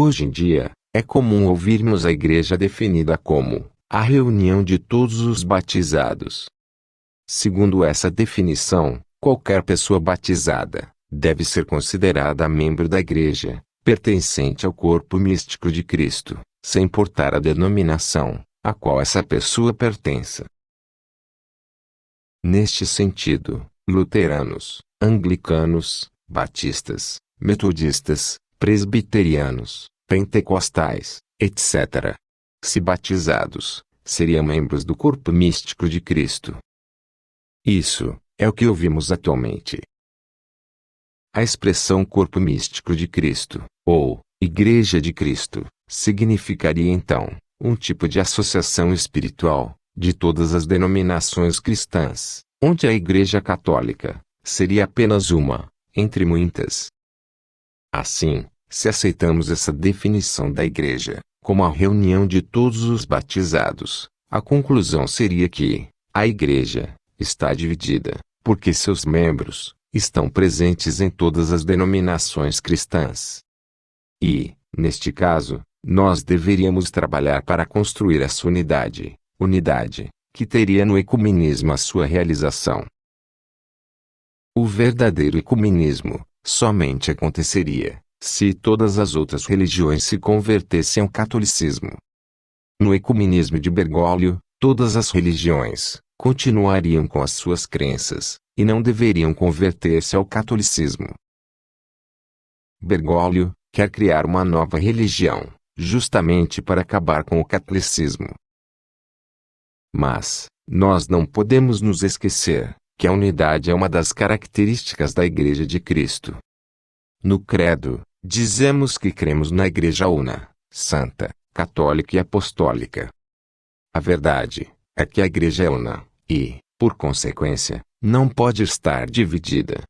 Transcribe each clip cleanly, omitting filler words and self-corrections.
Hoje em dia, é comum ouvirmos a igreja definida como a reunião de todos os batizados. Segundo essa definição, qualquer pessoa batizada deve ser considerada membro da igreja, pertencente ao corpo místico de Cristo, sem importar a denominação a qual essa pessoa pertença. Neste sentido, luteranos, anglicanos, batistas, metodistas, presbiterianos, pentecostais, etc., se batizados, seriam membros do corpo místico de Cristo. Isso é o que ouvimos atualmente. A expressão corpo místico de Cristo, ou Igreja de Cristo, significaria então um tipo de associação espiritual de todas as denominações cristãs, onde a Igreja Católica seria apenas uma, entre muitas. Assim, se aceitamos essa definição da Igreja como a reunião de todos os batizados, a conclusão seria que a Igreja está dividida, porque seus membros estão presentes em todas as denominações cristãs. E, neste caso, nós deveríamos trabalhar para construir essa unidade, que teria no ecumenismo a sua realização. O verdadeiro ecumenismo somente aconteceria se todas as outras religiões se convertessem ao catolicismo. No ecumenismo de Bergoglio, todas as religiões continuariam com as suas crenças, e não deveriam converter-se ao catolicismo. Bergoglio quer criar uma nova religião, justamente para acabar com o catolicismo. Mas, nós não podemos nos esquecer que a unidade é uma das características da Igreja de Cristo. No Credo, dizemos que cremos na Igreja una, santa, católica e apostólica. A verdade é que a Igreja é una, e, por consequência, não pode estar dividida.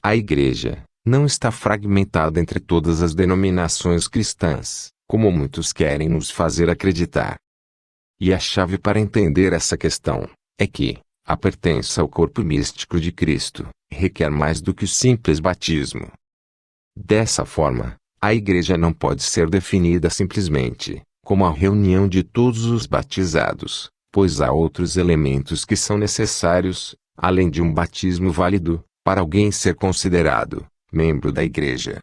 A Igreja não está fragmentada entre todas as denominações cristãs, como muitos querem nos fazer acreditar. E a chave para entender essa questão é que a pertença ao corpo místico de Cristo requer mais do que o simples batismo. Dessa forma, a Igreja não pode ser definida simplesmente como a reunião de todos os batizados, pois há outros elementos que são necessários, além de um batismo válido, para alguém ser considerado membro da Igreja.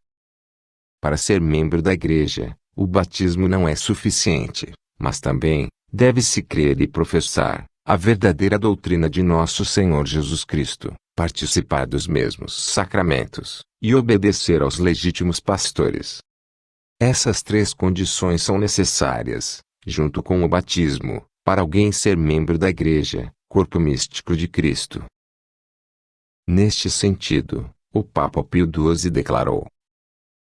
Para ser membro da Igreja, o batismo não é suficiente, mas também deve-se crer e professar a verdadeira doutrina de nosso Senhor Jesus Cristo, participar dos mesmos sacramentos e obedecer aos legítimos pastores. Essas três condições são necessárias, junto com o batismo, para alguém ser membro da Igreja, corpo místico de Cristo. Neste sentido, o Papa Pio XII declarou: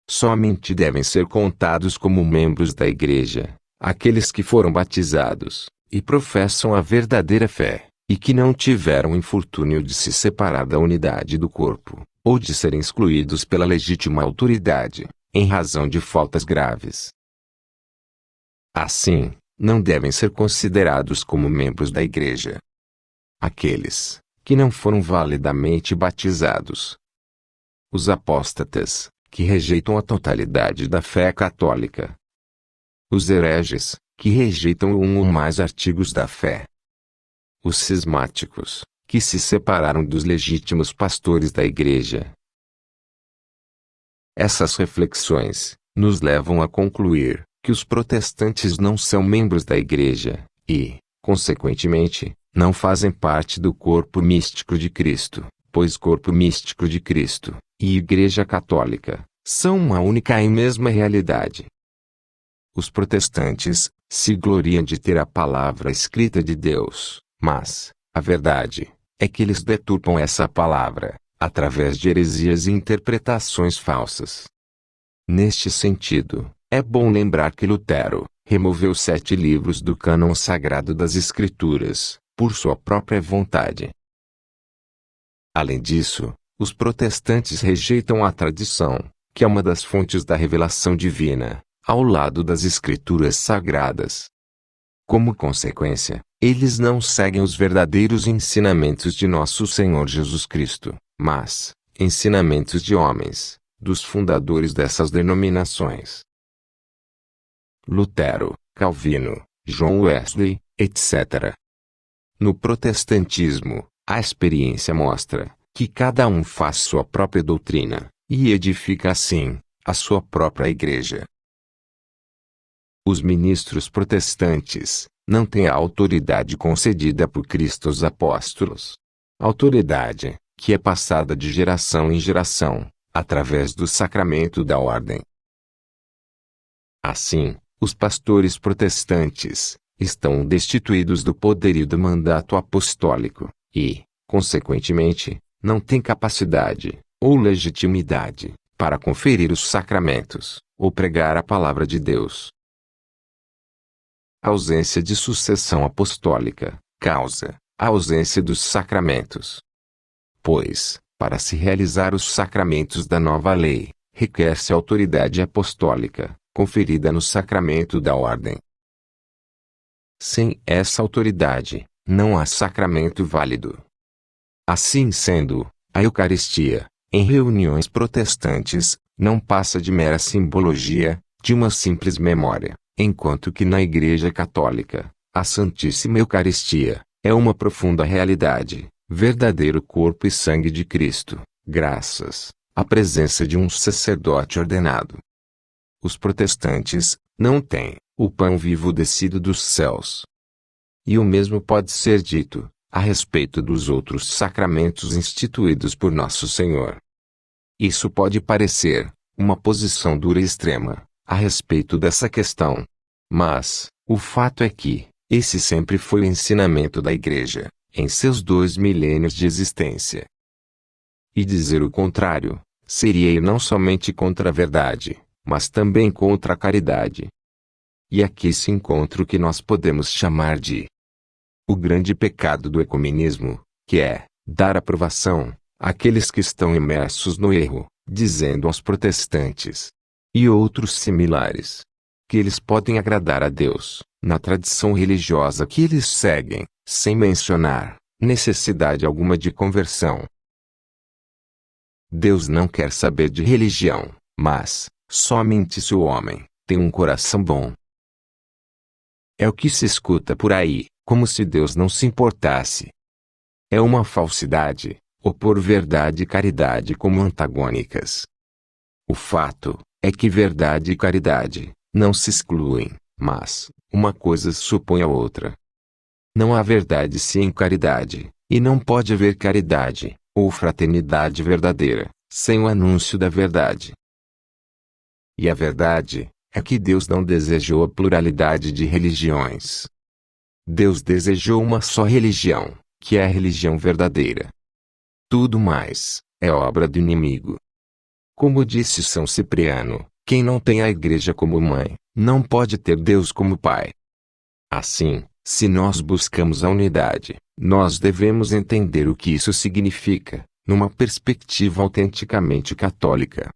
somente devem ser contados como membros da Igreja aqueles que foram batizados e professam a verdadeira fé, e que não tiveram infortúnio de se separar da unidade do corpo, ou de serem excluídos pela legítima autoridade, em razão de faltas graves. Assim, não devem ser considerados como membros da Igreja aqueles que não foram validamente batizados, os apóstatas, que rejeitam a totalidade da fé católica, os hereges, que rejeitam um ou mais artigos da fé, os cismáticos, que se separaram dos legítimos pastores da Igreja. Essas reflexões nos levam a concluir que os protestantes não são membros da Igreja e, consequentemente, não fazem parte do corpo místico de Cristo, pois corpo místico de Cristo e Igreja Católica são uma única e mesma realidade. Os protestantes se gloriam de ter a palavra escrita de Deus, mas a verdade é que eles deturpam essa palavra através de heresias e interpretações falsas. Neste sentido, é bom lembrar que Lutero removeu 7 livros do cânon sagrado das Escrituras, por sua própria vontade. Além disso, os protestantes rejeitam a tradição, que é uma das fontes da revelação divina, ao lado das Escrituras sagradas. Como consequência, eles não seguem os verdadeiros ensinamentos de nosso Senhor Jesus Cristo, mas ensinamentos de homens, dos fundadores dessas denominações. Lutero, Calvino, John Wesley, etc. No protestantismo, a experiência mostra que cada um faz sua própria doutrina, e edifica assim a sua própria igreja. Os ministros protestantes não têm a autoridade concedida por Cristo aos apóstolos. Autoridade que é passada de geração em geração, através do sacramento da ordem. Assim, os pastores protestantes estão destituídos do poder e do mandato apostólico, e, consequentemente, não têm capacidade, ou legitimidade, para conferir os sacramentos, ou pregar a palavra de Deus. A ausência de sucessão apostólica causa a ausência dos sacramentos. Pois, para se realizar os sacramentos da nova lei, requer-se autoridade apostólica, conferida no sacramento da ordem. Sem essa autoridade, não há sacramento válido. Assim sendo, a Eucaristia, em reuniões protestantes, não passa de mera simbologia, de uma simples memória, enquanto que na Igreja Católica, a Santíssima Eucaristia é uma profunda realidade, verdadeiro corpo e sangue de Cristo, graças à presença de um sacerdote ordenado. Os protestantes não têm o pão vivo descido dos céus. E o mesmo pode ser dito a respeito dos outros sacramentos instituídos por Nosso Senhor. Isso pode parecer uma posição dura e extrema a respeito dessa questão. Mas, o fato é que esse sempre foi o ensinamento da Igreja, em seus 2 milênios de existência. E dizer o contrário seria ir não somente contra a verdade, mas também contra a caridade. E aqui se encontra o que nós podemos chamar de o grande pecado do ecumenismo, que é dar aprovação àqueles que estão imersos no erro, dizendo aos protestantes e outros similares que eles podem agradar a Deus na tradição religiosa que eles seguem, sem mencionar necessidade alguma de conversão. Deus não quer saber de religião, mas somente se o homem tem um coração bom. É o que se escuta por aí, como se Deus não se importasse. É uma falsidade, opor verdade e caridade como antagônicas. O fato é que verdade e caridade não se excluem, mas uma coisa supõe a outra. Não há verdade sem caridade, e não pode haver caridade, ou fraternidade verdadeira, sem o anúncio da verdade. E a verdade é que Deus não desejou a pluralidade de religiões. Deus desejou uma só religião, que é a religião verdadeira. Tudo mais é obra do inimigo. Como disse São Cipriano, quem não tem a Igreja como mãe, não pode ter Deus como pai. Assim, se nós buscamos a unidade, nós devemos entender o que isso significa, numa perspectiva autenticamente católica.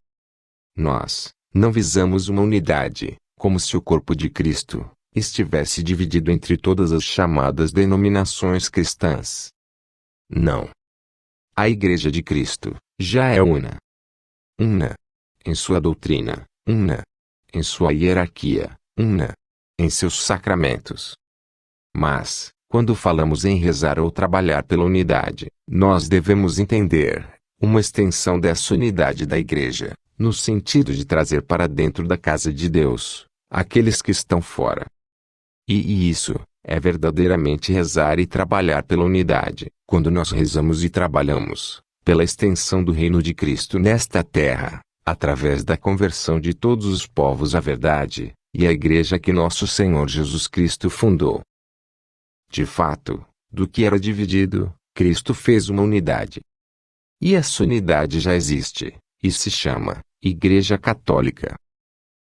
Nós não visamos uma unidade, como se o corpo de Cristo estivesse dividido entre todas as chamadas denominações cristãs. Não. A Igreja de Cristo já é una. Una em sua doutrina, una em sua hierarquia, una em seus sacramentos. Mas, quando falamos em rezar ou trabalhar pela unidade, nós devemos entender uma extensão dessa unidade da Igreja, no sentido de trazer para dentro da casa de Deus aqueles que estão fora. E isso é verdadeiramente rezar e trabalhar pela unidade, quando nós rezamos e trabalhamos pela extensão do reino de Cristo nesta terra, através da conversão de todos os povos à verdade, e à Igreja que nosso Senhor Jesus Cristo fundou. De fato, do que era dividido, Cristo fez uma unidade. E essa unidade já existe, e se chama Igreja Católica.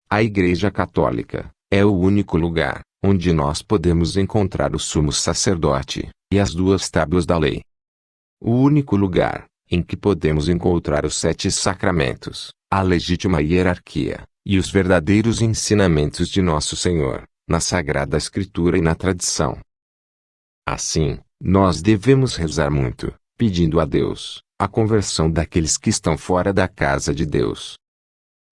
A Igreja Católica é o único lugar onde nós podemos encontrar o sumo sacerdote e as 2 tábuas da lei. O único lugar em que podemos encontrar os 7 sacramentos, a legítima hierarquia e os verdadeiros ensinamentos de Nosso Senhor, na Sagrada Escritura e na tradição. Assim, nós devemos rezar muito, pedindo a Deus a conversão daqueles que estão fora da casa de Deus.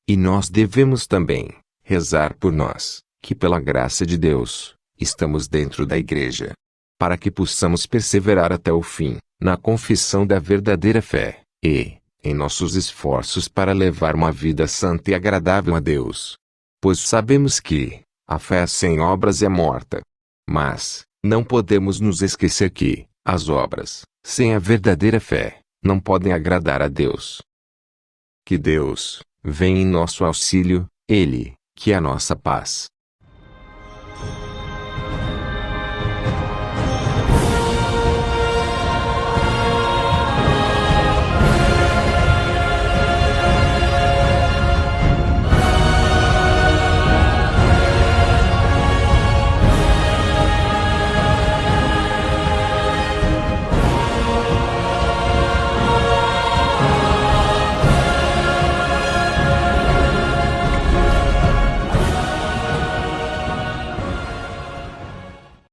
E nós devemos também rezar por nós, que pela graça de Deus, estamos dentro da igreja, para que possamos perseverar até o fim, na confissão da verdadeira fé, e, em nossos esforços para levar uma vida santa e agradável a Deus. Pois sabemos que, a fé sem obras é morta. Mas, não podemos nos esquecer que, as obras, sem a verdadeira fé, não podem agradar a Deus. Que Deus, venha em nosso auxílio, Ele, que é a nossa paz,